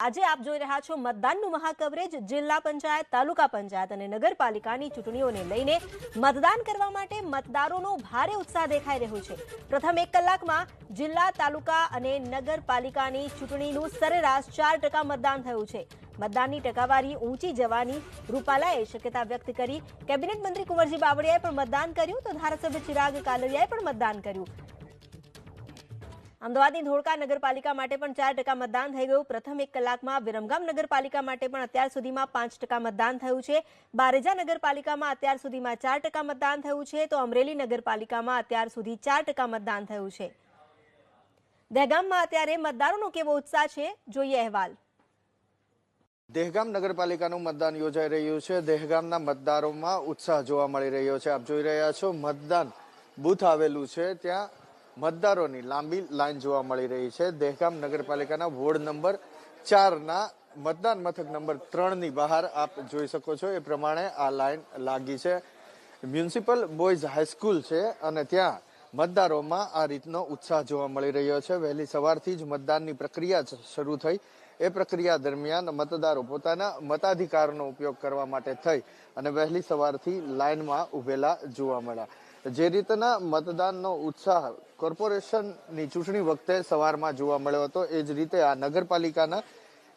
આજે આપ જોઈ રહ્યા છો મતદાનનું મહાકવરેજ જિલ્લા પંચાયત, તાલુકા પંચાયત અને નગરપાલિકાની ચૂંટણીઓને લઈને મતદાન કરવા માટે મતદારોનો ભારે ઉત્સાહ દેખાઈ રહ્યો છે। પ્રથમ 1 કલાકમાં જિલ્લા, તાલુકા અને નગરપાલિકાની ચૂંટણીનું સરેરાશ 4% મતદાન થયું છે। મતદાનની ટકાવારી ઊંચી જવાની રૂપાલાએ શક્યતા વ્યક્ત કરી। કેબિનેટ મંત્રી કુંવરજી બાવળિયાએ પણ મતદાન કર્યું તો ધારાસભ્ય ચિરાગ કાલરિયાએ પણ મતદાન કર્યું। અમદાવાદની ધોળકા નગરપાલિકા માટે પણ 4% મતદાન થઈ ગયું। પ્રથમ 1 કલાકમાં વિરમગામ નગરપાલિકા માટે પણ અત્યાર સુધીમાં 5% મતદાન થયું છે। બારેજા નગરપાલિકામાં અત્યાર સુધીમાં 4% મતદાન થયું છે તો અમરેલી નગરપાલિકામાં અત્યાર સુધી 4% મતદાન થયું છે। દહેગામમાં અત્યારે મતદારોનો કેવો ઉત્સાહ છે, જોઈએ અહેવાલ। દહેગામ નગરપાલિકાનું મતદાન યોજાઈ રહ્યું છે। દહેગામના મતદારોમાં ઉત્સાહ જોવા મળી રહ્યો છે। આપ જોઈ રહ્યા છો મતદાન બૂથ આવેલું છે, ત્યાં મતદારોની લાંબી લાઈન જોવા મળી રહી છે। દહેગામ નગરપાલિકાના વોર્ડ નંબર 4ના મતદાન મથક નંબર 3ની બહાર આપ જોઈ શકો છો એ પ્રમાણે આ લાઈન લાગી છે। મ્યુનિસિપલ બોયઝ હાઈસ્કૂલ છે અને ત્યાં મતદારોમાં આ રીતનો ઉત્સાહ જોવા મળી રહ્યો છે। વહેલી સવારથી જ મતદાનની પ્રક્રિયા શરૂ થઈ। એ પ્રક્રિયા દરમિયાન મતદારો પોતાના મતાધિકારનો ઉપયોગ કરવા માટે થઈ અને વહેલી સવારથી લાઈનમાં ઉભેલા જોવા મળ્યા। જે રીતના મતદાનનો ઉત્સાહ કોર્પોરેશનની ચૂંટણી વખતે સવારમાં જોવા મળ્યો હતો, એ જ રીતે આ નગરપાલિકાના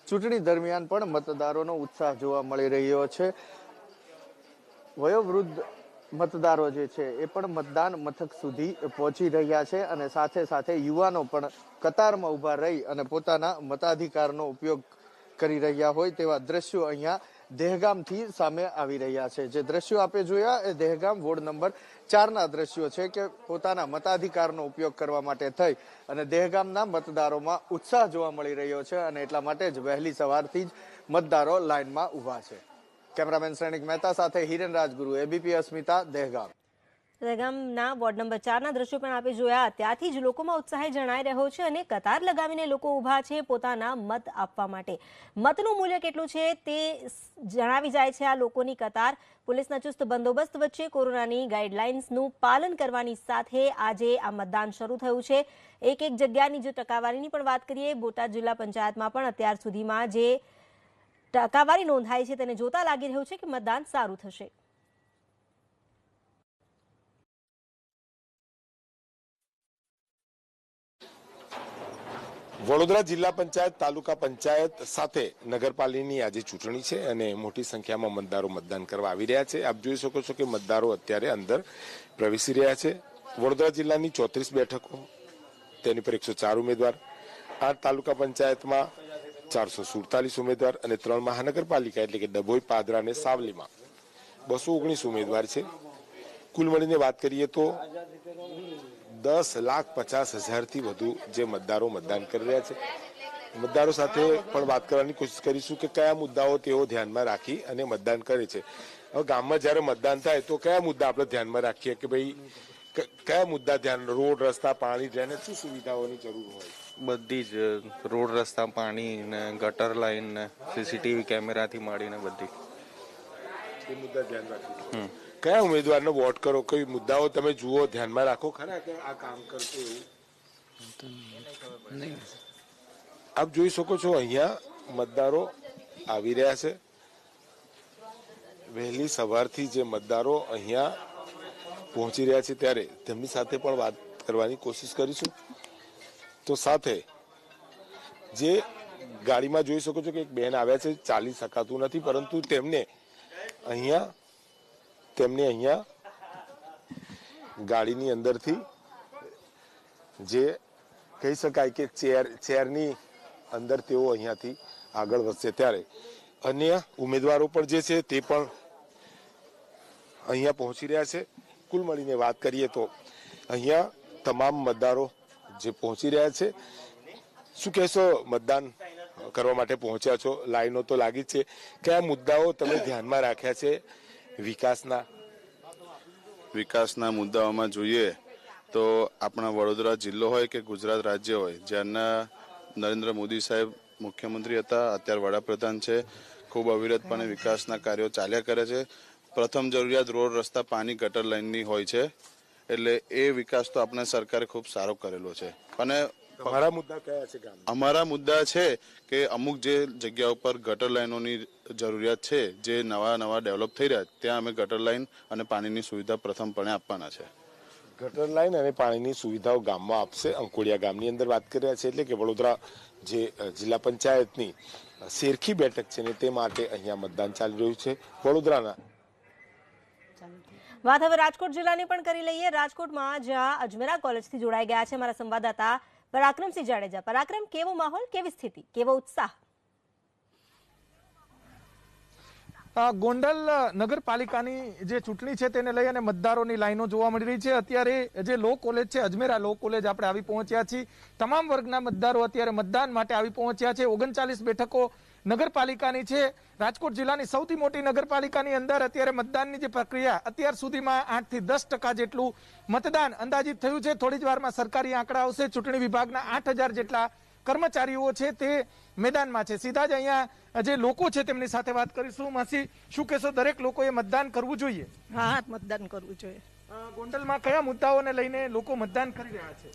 ચૂંટણી દરમિયાન પણ મતદારોનો ઉત્સાહ જોવા મળી રહ્યો છે। વયોવૃદ્ધ મતદારો જે છે એ પણ મતદાન મથક સુધી પહોંચી રહ્યા છે અને સાથે સાથે યુવાનો પણ કતારમાં ઉભા રહી અને પોતાના મતાધિકારનો ઉપયોગ કરી રહ્યા હોય તેવા દ્રશ્યો અહીંયા દહેગામથી સામે આવી રહ્યા છે। જે દ્રશ્યો આપે જોયા એ દહેગામ વોર્ડ નંબર 4ના દ્રશ્યો છે કે પોતાના મતાધિકારનો ઉપયોગ કરવા માટે થઈ અને દહેગામના મતદારોમાં ઉત્સાહ જોવા મળી રહ્યો છે અને એટલા માટે જ વહેલી સવારથી જ મતદારો લાઈનમાં ઉભા છે। કેમેરામેન શ્રેણિક મહેતા સાથે હિરેન રાજગુરુ, એબીપી અસ્મિતા, દહેગામ। દહેગામના વોર્ડ નંબર 4ના દ્રશ્યો પણ આપે જોયા। ત્યાંથી જ લોકોમાં ઉત્સાહ જણાઈ રહ્યો છે અને કતાર લગાવીને લોકો ઊભા છે પોતાના મત આપવા માટે। મતનું મૂલ્ય કેટલું છે તે જણાવી જાય છે આ લોકોની કતાર। પોલીસના ચુસ્ત બંદોબસ્ત વચ્ચે કોરોનાની ગાઈડલાઇન્સનું પાલન કરવાની સાથે આજે આ મતદાન શરૂ થયું છે। એક જગ્યાની જો ટકાવારીની પણ વાત કરીએ, બોટાદ જિલ્લા પંચાયતમાં પણ અત્યાર સુધીમાં જે ટકાવારી નોંધાઈ છે તેને જોતા લાગી રહ્યું છે કે મતદાન સારું થશે। વડોદરા જિલ્લા પંચાયત, તાલુકા પંચાયત સાથે નગરપાલિકાની આજે ચૂંટણી છે અને મોટી સંખ્યામાં મતદારો મતદાન કરવા આવી રહ્યા છે। આપ જોઈ શકો છો કે મતદારો અત્યારે અંદર પ્રવેશી રહ્યા છે। વડોદરા જિલ્લાની 34 બેઠકો, તેની પર 104 ઉમેદવાર, 8 તાલુકા પંચાયતમાં 447 ઉમેદવાર અને 3 મહાનગરપાલિકા એટલે કે ડભોઈ, પાદરા અને સાવલીમાં 219 ઉમેદવાર છે। કુલ મળીને વાત કરીએ તો 10,50,000થી વધુ જે મતદારો મતદાન કરી રહ્યા છે। મતદારો સાથે પણ વાત કરવાની કોશિશ કરીશું કે કયા મુદ્દાઓ તેઓ ધ્યાનમાં રાખી અને મતદાન કરે છે। હવે ગામમાં જ્યારે મતદાન થાય તો કયા મુદ્દા આપણે ધ્યાનમાં રાખીએ કે ભાઈ કયા મુદ્દા ધ્યાન, રોડ, રસ્તા, પાણી, ડ્રેનેજ, શું સુવિધાઓની જરૂર હોય? બધી જ રોડ, રસ્તા, પાણી ને ગટર લાઈન ને સીસીટીવી કેમેરાથી માંડીને બધી એ મુદ્દા ધ્યાન રાખીશું। કયા ઉમેદવારને વોટ કરો, કઈ મુદ્દાઓ તમે જુઓ, ધ્યાનમાં રાખો ખરા કે આ કામ કરશે એવું? આપ જોઈ શકો છો અહીંયા મતદારો આવી રહ્યા છે। વહેલી સવારથી જે મતદારો અહીંયા પહોંચી રહ્યા છે ત્યારે તેમની સાથે પણ વાત કરવાની કોશિશ કરીશું। તો સાથે જે ગાડીમાં જોઈ શકો છો કે એક બેન આવ્યા છે, ચાલી શકાતું નથી પરંતુ તેમને અહીંયા ગાડીની અંદરથી જે કહી શકાય કે ચેરની અંદર તેઓ અહીંયાથી આગળ વધશે ત્યારે અન્ય ઉમેદવારો પણ જે છે તે પણ અહીંયા પહોંચી રહ્યા છે। કુલ મળીને વાત કરીએ તો અહીંયા તમામ મતદારો જે પહોંચી રહ્યા છે। શું કહેશો, મતદાન કરવા માટે પહોંચ્યા છો, લાઈનો તો લાગી છે, કયા મુદ્દાઓ તમે ધ્યાનમાં રાખ્યા છે વિકાસના મુદ્દાઓમાં જોઈએ તો આપણા વડોદરા જિલ્લો હોય કે ગુજરાત રાજ્ય હોય, જ્યારના નરેન્દ્ર મોદી સાહેબ મુખ્યમંત્રી હતા, અત્યારે વડાપ્રધાન છે, ખૂબ અવિરતપણે વિકાસના કાર્યો ચાલ્યા કરે છે। પ્રથમ જરૂરિયાત રોડ, રસ્તા, પાણી, ગટર લાઇનની હોય છે, એટલે એ વિકાસ તો આપણા સરકારે ખૂબ સારો કરેલો છે અને તમારા મુદ્દા કયા છે ગામ? અમારા મુદ્દા છે કે અમુક જે જગ્યા ઉપર ગટર લાઈનોની જરૂરિયાત છે, જે નવા ડેવલપ થઈ રહ્યા ત્યાં અમે ગટર લાઈન અને પાણીની સુવિધા પ્રથમપણે આપવાના છે. ગટર લાઈન અને પાણીની સુવિધાઓ ગામમાં આપશે. અંકોડિયા ગામની અંદર વાત કરી રહ્યા છે, એટલે કે વડોદરા જે જિલ્લા પંચાયતની શેરખી બેઠક છે ને તે માટે અહીંયા મતદાન ચાલી રહ્યું છે વડોદરાના. વાત હવે રાજકોટ જિલ્લાની પણ કરી લઈએ. રાજકોટમાં જ્યાં અજમેરા કોલેજથી જોડાઈ ગયા છે મારા સંવાદદાતા પરાક્રમસિંહ જાડેજા. પરાક્રમ, કેવો માહોલ, કેવી સ્થિતિ, કેવો ઉત્સાહ? ગોંડલ નગરપાલિકાની જે ચૂંટણી છે તેને લઈ અને મતદારોની લાઈનો જોવા મળી રહી છે. અત્યારે જે લો કોલેજ છે, અજમેરા લો કોલેજ, આપણે આવી પહોંચ્યા છીએ. તમામ વર્ગના મતદારો અત્યારે મતદાન માટે આવી પહોંચ્યા છે. 39 બેઠકો નગરપાલિકાની છે. રાજકોટ જિલ્લાની સૌથી મોટી નગરપાલિકાની અંદર અત્યારે મતદાનની જે પ્રક્રિયા અત્યાર સુધીમાં 8 થી 10% જેટલું મતદાન અંદાજિત થયું છે. થોડી જ વારમાં સરકારી આંકડા આવશે. ચૂંટણી વિભાગના 8000 જેટલા કર્મચારીઓ છે તે મેદાનમાં છે. સીધા જ અહીંયા જે લોકો છે તેમની સાથે વાત કરીશું. માસી, શું કહેશો, દરેક લોકોએ મતદાન કરવું જોઈએ? હા, મતદાન કરવું જોઈએ. ગોંડલમાં કયા મુદ્દાઓને લઈને લોકો મતદાન કરી રહ્યા છે?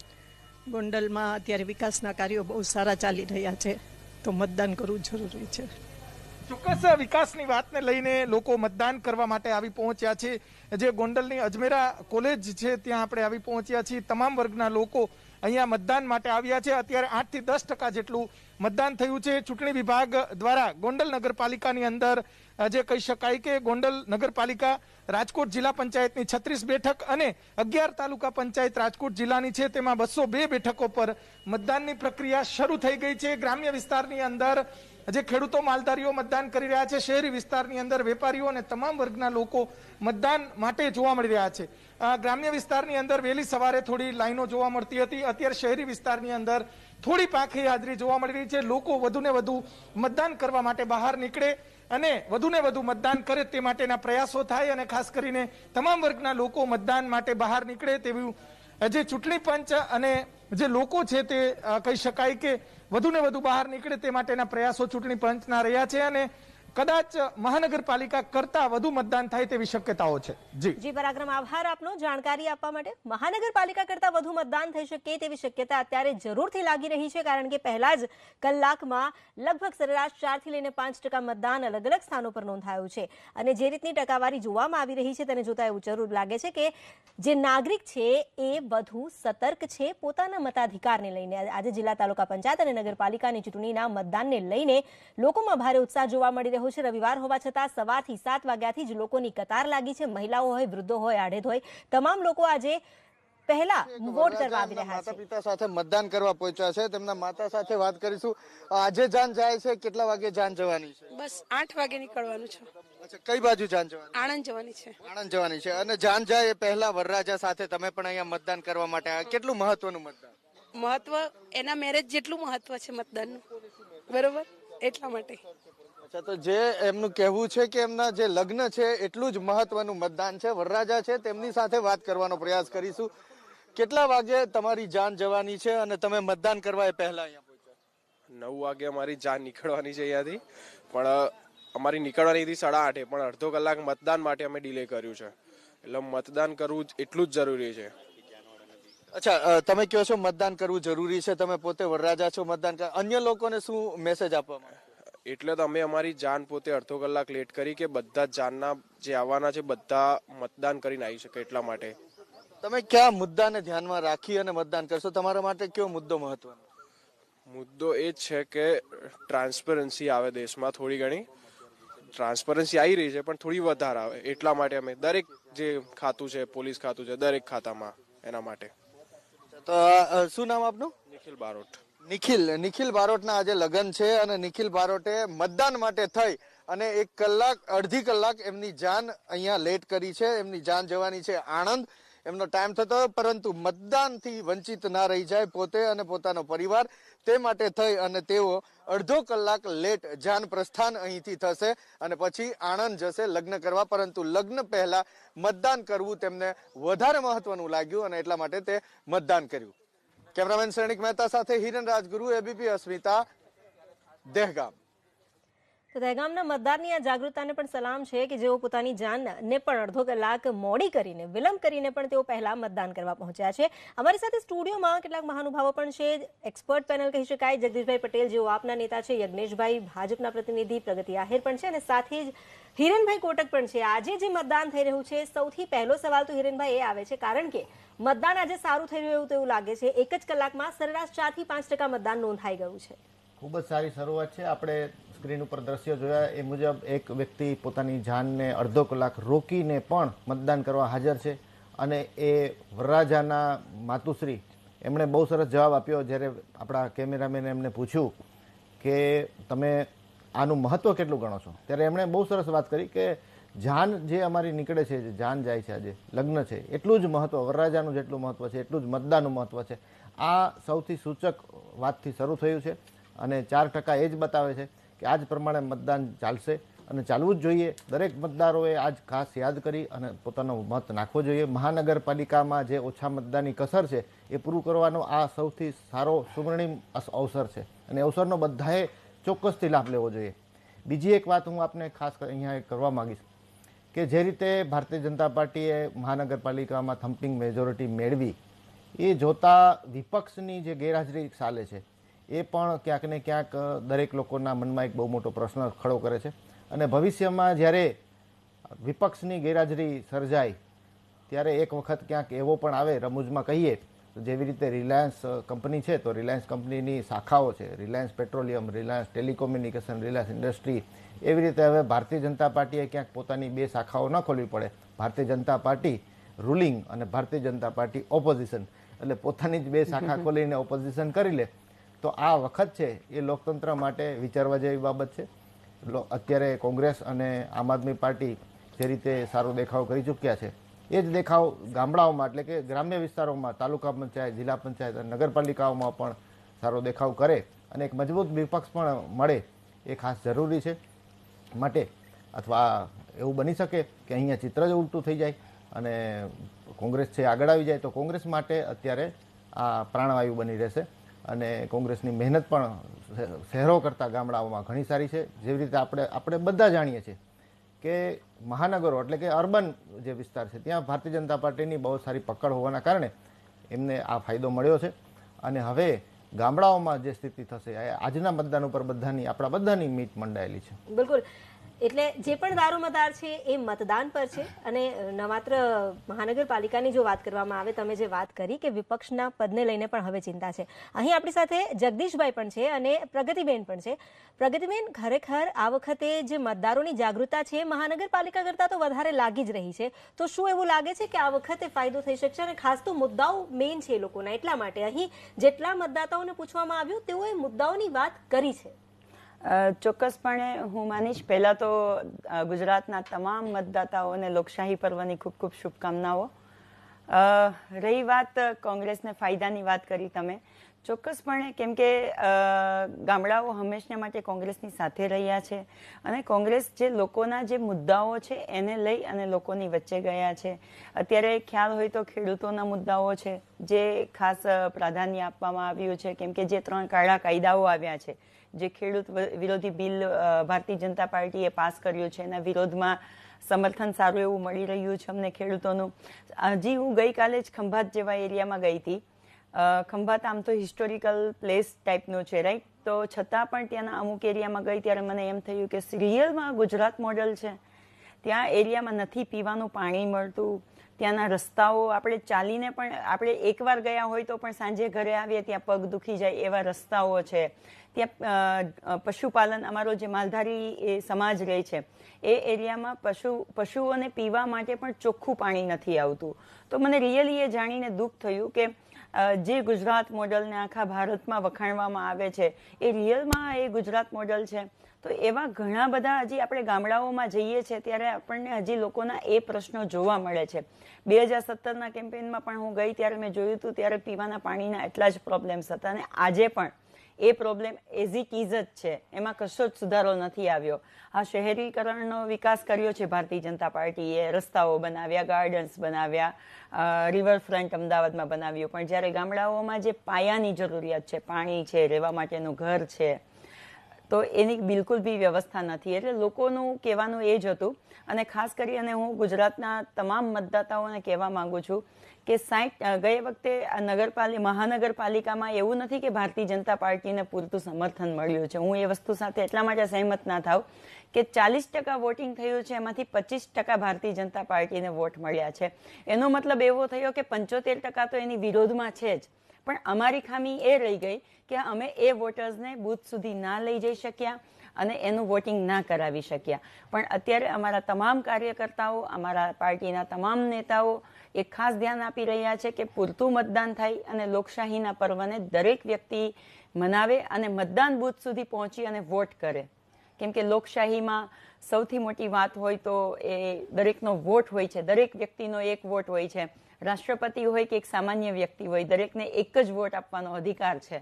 ગોંડલમાં અત્યારે વિકાસના કાર્યો બહુ સારા ચાલી રહ્યા છે, તો મતદાન કરવું જરૂરી છે. ચોક્કસ વિકાસની વાતને લઈને લોકો મતદાન કરવા માટે આવી પહોંચ્યા છે. જે ગોંડલની અજમેરા કોલેજ છે ત્યાં આપણે આવી પહોંચ્યા છીએ. તમામ વર્ગના લોકો અહીંયા મતદાન માટે આવ્યા છે. અત્યારે 8 થી 10% જેટલું મતદાન થયું છે. ચૂંટણી વિભાગ દ્વારા ગોંડલ નગરપાલિકાની અંદર જે કહી શકાય કે ગોંડલ નગરપાલિકા રાજકોટ જિલ્લા પંચાયતની 36 બેઠક અને 11 તાલુકા પંચાયત રાજકોટ જિલ્લાની છે, તેમાં 202 બેઠકો પર મતદાનની પ્રક્રિયા શરૂ થઈ ગઈ છે. ગ્રામ્ય વિસ્તારની અંદર જે ખેડૂતો માલધારીઓ મતદાન કરી રહ્યા છે, શહેરી વિસ્તારની અંદર વેપારીઓ અને તમામ વર્ગના લોકો મતદાન માટે જોવા મળી રહ્યા છે. ગ્રામ્ય વિસ્તારની અંદર વહેલી સવારે થોડી લાઈનો જોવા મળતી હતી. અત્યારે શહેરી વિસ્તારની અંદર થોડી પાંખી હાજરી જોવા મળી રહી છે. લોકો વધુને વધુ મતદાન કરવા માટે બહાર નીકળે અને વધુને વધુ મતદાન કરે તે માટેના પ્રયાસો થાય અને ખાસ કરીને તમામ વર્ગના લોકો મતદાન માટે બહાર નીકળે તેવું જે ચૂંટણી પંચ અને જે લોકો છે તે કહી શકાય કે વધુને વધુ બહાર નીકળે તે માટેના પ્રયાસો ચૂંટણી પંચના રહ્યા છે અને કદાચ મહાનગરપાલિકા કરતા વધુ મતદાન થાય તેવી શક્યતાઓ છે. જી પરાક્રમ, આભાર આપનો જાણકારી આપવા માટે. મહાનગરપાલિકા કરતા વધુ મતદાન થઈ શકે તેવી શક્યતા અત્યારે જરૂરથી લાગી રહી છે, કારણ કે પહેલા જ કલાકમાં લગભગ સરેરાશ 4 થી લઈને 5% મતદાન અલગ અલગ સ્થાનો પર નોંધાયું છે. અને જે રીતની ટકાવારી જોવામાં આવી રહી છે તેને જોતા એવું જરૂર લાગે છે કે જે નાગરિક છે એ વધુ સતર્ક છે પોતાના મતાધિકારને લઈને. આજે જિલ્લા તાલુકા પંચાયત અને નગરપાલિકાની ચૂંટણીના મતદાનને લઈને લોકોમાં ભારે ઉત્સાહ જોવા મળી રહ્યો છે. રવિવાર હોવા છતાં 6 થી 7 વાગ્યાથી જ લોકોની કતાર લાગી છે. મહિલાઓ હોય, વૃદ્ધો હોય, આડેદ હોય, તમામ લોકો આજે પહેલા વોટ કરવા આવી રહ્યા છે. માતા પિતા સાથે મતદાન કરવા પહોંચ્યા છે. તેમના માતા સાથે વાત કરીશું. આજે જાન જાય છે, કેટલા વાગે જાન જવાની છે? બસ 8 વાગે નીકળવાનું છે. અચ્છા, કઈ બાજુ જાન જવાની? આણંદ જવાની છે. આણંદ જવાની છે. અને જાન જાય એ પહેલા વરરાજા સાથે તમે પણ અહીંયા મતદાન કરવા માટે આવ્યા. કેટલું મહત્વનું મતદાન? મહત્વ એના મેરેજ જેટલું મહત્વ છે મતદાનનું, બરોબર, એટલા માટે. અચ્છા, તો જે એમનું કહેવું છે કે એમના જે લગ્ન છે એટલું જ મહત્વનું મતદાન છે. વરરાજા છે, તેમની સાથે વાત કરવાનો પ્રયાસ કરીશું. કેટલા વાગે તમારી જાન જવાની છે અને તમે મતદાન કરવા એ પહેલા અહીંયા પહોંચ્યા? 9 વાગે અમારી જાન નીકળવાની છે અહીંયાથી, પણ અમારી નીકળવાની હતી 8:30, પણ અડધો કલાક મતદાન માટે અમે ડિલે કર્યું છે. એટલે મતદાન કરવું એટલું જ જરૂરી છે. અચ્છા, તમે કહો છો મતદાન કરવું જરૂરી છે, તમે પોતે વરરાજા છો, મતદાન અન્ય લોકોને શું મેસેજ આપવા માંગો? એટલે તો અમે અમારી જાન પોતે અડધો કલાક લેટ કરી કે બધા જાનના જે આવવાના છે બધા મતદાન કરીને આવી શકે, એટલા માટે. તમે કયા મુદ્દાને ધ્યાનમાં રાખી અને મતદાન કરશો? તમારા માટે કયો મુદ્દો મહત્વનો? મુદ્દો એ જ છે કે ટ્રાન્સપરન્સી આવે દેશમાં. થોડી ઘણી ટ્રાન્સપરન્સી આવી રહી છે પણ થોડી વધારે આવે, એટલા માટે અમે દરેક જે ખાતું છે, પોલીસ ખાતું છે, દરેક ખાતામાં એના માટે. તો શું નામ આપનું? નિખિલ બારોટ. નિખિલ બારોટના આજે લગ્ન છે અને નિખિલ બારોટે મતદાન માટે થઈ અને 1 કલાક, અડધી કલાક એમની જાન અહીંયા લેટ કરી છે. એમની જાન જવાની છે આણંદ. એમનો ટાઈમ થતો, પરંતુ મતદાનથી વંચિત ના રહી જાય પોતે અને પોતાનો પરિવાર, તે માટે થઈ અને તેઓ અડધો કલાક લેટ જાન પ્રસ્થાન અહીંથી થશે અને પછી આણંદ જશે લગ્ન કરવા. પરંતુ લગ્ન પહેલા મતદાન કરવું તેમને વધારે મહત્વનું લાગ્યું અને એટલા માટે તે મતદાન કર્યું. કેમેરામેન શ્રેણિક મહેતા સાથે હિરન રાજગુરુ, એબીપી અસ્મિતા, દહેગામ. તો દહેગામના મતદારની આ જાગૃતતાને પણ સલામ છે કે જેઓ પોતાની જાનને પણ અડધો કલાક મોડી કરીને વિલંબ કરીને પણ તેઓ પહેલા મતદાન કરવા પહોંચ્યા છે. અમારી સાથે સ્ટુડિયોમાં કેટલાક મહાનુભાવો પણ છે. એક્સપર્ટ પેનલ કહી શકાય. જગદીશભાઈ પટેલ જેઓ આપના નેતા છે, યજ્ઞેશભાઈ ભાજપના પ્રતિનિધિ, પ્રગતિ આહિર પણ છે અને સાથે જ હિરેનભાઈ કોટક પણ છે. આજે જે મતદાન થઈ રહ્યું છે, સૌથી પહેલો સવાલ તો હિરેનભાઈ એ આવે છે કારણ કે મતદાન આજે સારું થઈ રહ્યું તેવું લાગે છે. એક જ કલાકમાં સરેરાશ 4 થી 5% મતદાન નોંધાઈ ગયું છે. ખૂબ જ સારી શરૂઆત છે. આપણે સ્ક્રીન ઉપર દ્રશ્યો જોયા એ મુજબ એક વ્યક્તિ પોતાની જાનને અડધો કલાક રોકીને પણ મતદાન કરવા હાજર છે અને એ વરરાજાના માતુશ્રી એમણે બહુ સરસ જવાબ આપ્યો. જ્યારે આપણા કેમેરામેને એમને પૂછ્યું કે તમે આનું મહત્વ કેટલું ગણો છો, ત્યારે એમણે બહુ સરસ વાત કરી કે જાન જે અમારી નીકળે છે, જે જાન જાય છે, આજે લગ્ન છે, એટલું જ મહત્વ વરરાજાનું જેટલું મહત્વ છે એટલું જ મતદાનનું મહત્વ છે. આ સૌથી સૂચક વાતથી શરૂ થયું છે અને 4% એ જ બતાવે છે કે આજ પ્રમાણે મતદાન ચાલશે અને ચાલવું જ જોઈએ. દરેક મતદારોએ આજ ખાસ યાદ કરી અને પોતાનો મત નાખવો જોઈએ. મહાનગરપાલિકામાં જે ઓછા મતદાનની કસર છે એ પૂરું કરવાનો આ સૌથી સારો સુવર્ણિમ અવસર છે અને અવસરનો બધાએ ચોક્કસથી લાભ લેવો જોઈએ. બીજી એક વાત હું આપને ખાસ અહીંયા કરવા માગીશ કે જે રીતે ભારતીય જનતા પાર્ટીએ મહાનગરપાલિકામાં થમ્પિંગ મેજોરિટી મેળવી, એ જોતા વિપક્ષની જે ગેરહાજરી ચાલે છે એ પણ ક્યાંક ને ક્યાંક દરેક લોકોના મનમાં એક બહુ મોટો પ્રશ્ન ખડો કરે છે અને ભવિષ્યમાં જ્યારે વિપક્ષની ગેરહાજરી સર્જાય ત્યારે એક વખત ક્યાંક એવો પણ આવે, રમૂજમાં કહીએ તો જેવી રીતે રિલાયન્સ કંપની છે તો રિલાયન્સ કંપનીની શાખાઓ છે, Reliance petroleum, Reliance telecommunication, Reliance industry, એવી રીતે હવે ભારતીય જનતા પાર્ટીએ ક્યાંક પોતાની 2 શાખાઓ ન ખોલવી પડે. ભારતીય જનતા પાર્ટી રૂલિંગ અને ભારતીય જનતા પાર્ટી ઓપોઝિશન, એટલે પોતાની જ 2 શાખા ખોલીને ઓપોઝિશન કરી લે તો આ વખત છે એ લોકતંત્ર માટે વિચારવા જેવી બાબત છે. અત્યારે કોંગ્રેસ અને આમ આદમી પાર્ટી જે રીતે સારો દેખાવ કરી ચૂક્યા છે એ જ દેખાવ ગામડાઓમાં એટલે કે ગ્રામ્ય વિસ્તારોમાં, તાલુકા પંચાયત, જિલ્લા પંચાયત અને નગરપાલિકાઓમાં પણ સારો દેખાવ કરે અને એક મજબૂત વિપક્ષ પણ મળે એ ખાસ જરૂરી છે. માટે અથવા એવું બની શકે કે અહીંયા ચિત્ર જ ઉલટું થઈ જાય અને કોંગ્રેસ છે આગળ આવી જાય તો કોંગ્રેસ માટે અત્યારે આ પ્રાણવાયુ બની રહેશે અને કોંગ્રેસની મહેનત પણ શહેરો કરતાં ગામડાઓમાં ઘણી સારી છે. જેવી રીતે આપણે બધા જાણીએ છીએ કે મહાનગરો એટલે કે અર્બન જે વિસ્તાર છે ત્યાં ભારતીય જનતા પાર્ટીની બહુ સારી પકડ હોવાના કારણે એમને આ ફાયદો મળ્યો છે અને હવે ગામડાઓમાં જે સ્થિતિ થશે આજના મતદાન ઉપર આપણા બધાની મીટ મંડાયેલી છે. બિલકુલ. એટલે જે પણ દારોમદાર છે એ મતદાન પર છે અને ન માત્ર મહાનગરપાલિકાની જો વાત કરવામાં આવે, તમે જે વાત કરી કે વિપક્ષના પદને લઈને પણ હવે ચિંતા છે. અહીં આપણી સાથે જગદીશભાઈ પણ છે અને પ્રગતિબેન પણ છે. પ્રગતિબેન, ખરેખર આ વખતે જે મતદારોની જાગૃતતા છે મહાનગરપાલિકા કરતાં તો વધારે લાગી જ રહી છે, તો શું એવું લાગે છે કે આ વખતે ફાયદો થઈ શકશે? અને ખાસ તો મુદ્દાઓ મેઇન છે લોકોના, એટલા માટે અહીં જેટલા મતદાતાઓને પૂછવામાં આવ્યું તેઓએ મુદ્દાઓની વાત કરી છે. ચોક્કસપણે હું માનીશ. પહેલાં તો ગુજરાતના તમામ મતદાતાઓને લોકશાહી પર્વની ખૂબ ખૂબ શુભકામનાઓ. રહી વાત કોંગ્રેસને ફાયદાની વાત કરી તમે, ચોક્કસપણે કેમ કે ગામડાઓ હંમેશા માટે કોંગ્રેસની સાથે રહ્યા છે અને કોંગ્રેસ જે લોકોના જે મુદ્દાઓ છે એને લઈ અને લોકોની વચ્ચે ગયા છે. અત્યારે ખ્યાલ હોય તો ખેડૂતોના મુદ્દાઓ છે જે ખાસ પ્રાધાન્ય આપવામાં આવ્યું છે કેમ કે જે 3 કાળા કાયદાઓ આવ્યા છે, જે ખેડૂત વિરોધી બિલ ભારતીય જનતા પાર્ટીએ પાસ કર્યું છે એના વિરોધમાં સમર્થન સારું એવું મળી રહ્યું છે અમને ખેડૂતોનું. હજી હું ગઈકાલે જ ખંભાત જેવા એરિયામાં ગઈ હતી. ખંભાત આમ તો હિસ્ટોરિકલ પ્લેસ ટાઈપનું છે, રાઈટ? તો છતાં પણ ત્યાંના અમુક એરિયામાં ગઈ ત્યારે મને એમ થયું કે રિયલમાં ગુજરાત મોડલ છે. ત્યાં એરિયામાં નથી પીવાનું પાણી મળતું, ત્યાંના રસ્તાઓ આપણે ચાલીને પણ આપણે એકવાર ગયા હોય તો પણ સાંજે ઘરે આવીએ ત્યાં પગ દુખી જાય એવા રસ્તાઓ છે. ત્યાં પશુપાલન, અમારો જે માલધારી સમાજ રહે છે એ એરિયામાં પશુઓને પીવા માટે પણ ચોખ્ખું પાણી નથી આવતું. તો મને રિયલી એ જાણીને દુઃખ થયું કે જે ગુજરાત મોડલને આખા ભારતમાં વખાણવામાં આવે છે એ રિયલમાં એ ગુજરાત મોડલ છે. તો એવા ઘણા બધા હજી આપણે ગામડાઓમાં જઈએ છીએ ત્યારે આપણને હજી લોકોના એ પ્રશ્નો જોવા મળે છે. 2017ના કેમ્પેઇનમાં પણ હું ગઈ ત્યારે મેં જોયું હતું ત્યારે પીવાના પાણીના એટલા જ પ્રોબ્લેમ્સ હતા અને આજે પણ એ પ્રોબ્લેમ એઝ ઇટ ઇઝ જ છે, એમાં કશો જ સુધારો નથી આવ્યો. આ શહેરીકરણનો વિકાસ કર્યો છે ભારતીય જનતા પાર્ટીએ, રસ્તાઓ બનાવ્યા, ગાર્ડન્સ બનાવ્યા, રિવરફ્રન્ટ અમદાવાદમાં બનાવ્યું, પણ જ્યારે ગામડાઓમાં જે પાયાની જરૂરિયાત છે, પાણી છે, રહેવા માટેનું ઘર છે, તો એની બિલકુલ બી વ્યવસ્થા નથી. એટલે લોકોનું કહેવાનું એ જ હતું. અને ખાસ કરી અને હું ગુજરાતના તમામ મતદાતાઓને કહેવા માંગુ છું કે ગઈ વખતે મહાનગરપાલિકામાં એવું નથી કે ભારતીય જનતા પાર્ટીને પૂરતું સમર્થન મળ્યું છે. હું એ વસ્તુ સાથે એટલા માટે સહેમત ના થાવ કે 40% વોટિંગ થયું છે, એમાંથી 25% ભારતીય જનતા પાર્ટીને વોટ મળ્યા છે. એનો મતલબ એવો થયો કે 75% તો એની વિરોધમાં છે જ. પણ અમારી ખામી એ રહી ગઈ કે અમે એ વોટર્સને બૂથ સુધી ના લઈ જઈ શક્યા અને એનું વોટિંગ ના કરાવી શક્યા. પણ અત્યારે અમારા તમામ કાર્યકર્તાઓ, અમારા પાર્ટીના તમામ નેતાઓ એ ખાસ ધ્યાન આપી રહ્યા છે કે પૂરતું મતદાન થાય અને લોકશાહીના પર્વને દરેક વ્યક્તિ મનાવે અને મતદાન બૂથ સુધી પહોંચી અને વોટ કરે. કેમ કે લોકશાહીમાં સૌથી મોટી વાત હોય તો એ દરેકનો વોટ હોય છે, દરેક વ્યક્તિનો એક વોટ હોય છે. રાષ્ટ્રપતિ હોય કે એક સામાન્ય વ્યક્તિ હોય, દરેકને એક જ વોટ આપવાનો અધિકાર છે.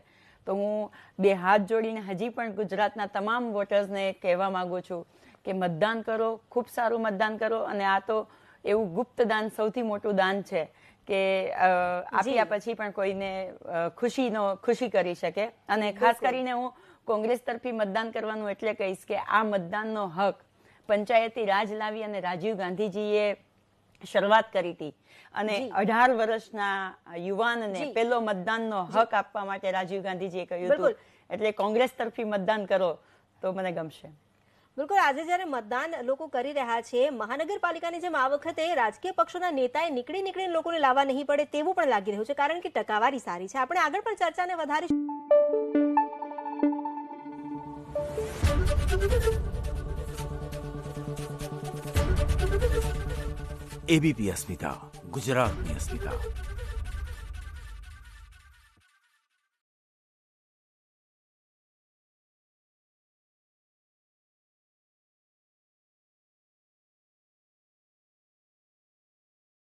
તો હું બે હાથ જોડીને હજી પણ ગુજરાતના તમામ વોટર્સને કહેવા માંગુ છું કે મતદાન કરો, ખૂબ સારું મતદાન કરો. અને આ તો એવું ગુપ્ત દાન, સૌથી મોટું દાન છે કે આપ્યા પછી પણ કોઈને ખુશી કરી શકે. અને ખાસ કરીને હું કોંગ્રેસ તરફી મતદાન કરવાનું એટલે કહીશ કે આ મતદાનનો હક પંચાયતી રાજ લાવી અને રાજીવ ગાંધીજીએ શરૂઆત કરી હતી. અને 18 વર્ષના યુવાનને પેલો મતદાનનો હક આપવા માટે રાજીવ ગાંધીજીએ કહ્યું હતું. એટલે કોંગ્રેસ તરફી મતદાન કરો તો મને ગમશે. બિલકુલ. આજે જ્યારે મતદાન લોકો કરી રહ્યા છે, મહાનગરપાલિકાની જેમ આ વખતે રાજકીય પક્ષોના નેતાએ નીકળીને લોકોને લાવવા નહીં પડે તેવું પણ લાગી રહ્યું છે, કારણ કે ટકાવારી સારી છે. આપણે આગળ પણ ચર્ચાને વધારીશું. એબીપી અસ્મિતા, ગુજરાતની અસ્મિતા.